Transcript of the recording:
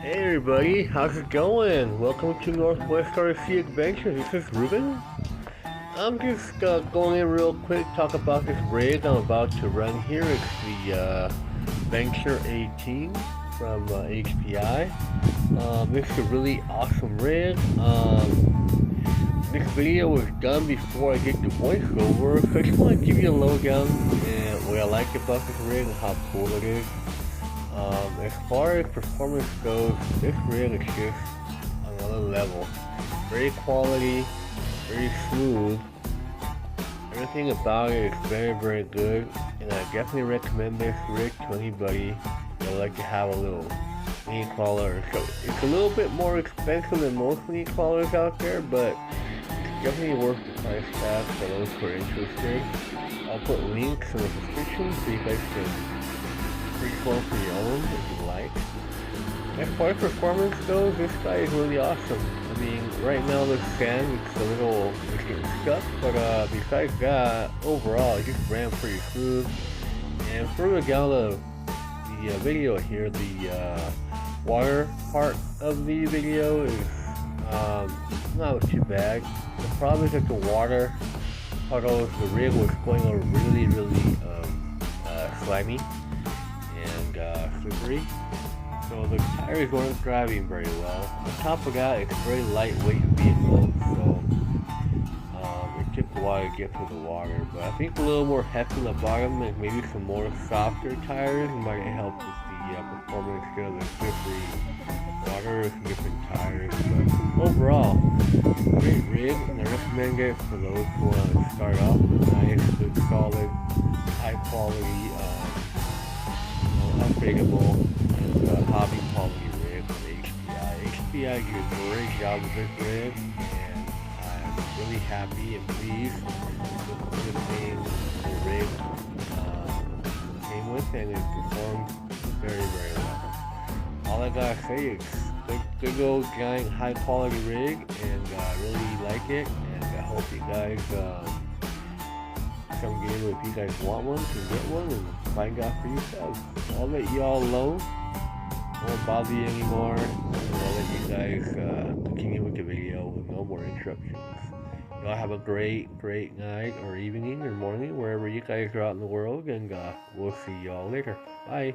Hey everybody, how's it going? Welcome to Northwest RC Adventures. This is Ruben. I'm just going in real quick, talk about this rig I'm about to run here. It's the Venture 18 from HPI. This is a really awesome rig. This video was done before I did the voiceover, so I just want to give you a lowdown and what I like about this rig and how cool it is. As far as performance goes, this rig is just another level. Very quality, very smooth. Everything about it is very good, and I definitely recommend this rig to anybody that would like to have a little mini crawler. So it's a little bit more expensive than most mini crawlers out there, but it's definitely worth the price tag for those who are interested. I'll put links in the description so you guys can pre-quote for your own if you like. As far as performance goes, this guy is really awesome. I mean, right now the sand it's getting stuck, but besides that, overall it just ran pretty smooth. And further down the video here, the water part of the video is not too bad. The problem is that the water puddles, the rig was going on really slimy and slippery, so the tires weren't driving very well. On top of that, it's a very lightweight vehicle, so it took a while to get through the water, but I think a little more heft on the bottom and maybe some more softer tires might help with the performance of the slippery water, some different tires. But overall, great rig, and I recommend it for those who want to start off with a nice, good, solid, high quality, upgradable and hobby quality rig with HPI. HPI did a great job with this rig, and I'm really happy and pleased with the thing the rig came with, and it performed very well. All I gotta say is good old giant high quality rig, and I really like it, and I hope you guys come get it if you guys want one, can get one and find out for yourselves. I'll let y'all know. I won't bother you anymore. I'll let you guys continue with the video with no more interruptions. Y'all have a great night or evening or morning wherever you guys are out in the world, and we'll see y'all later. Bye.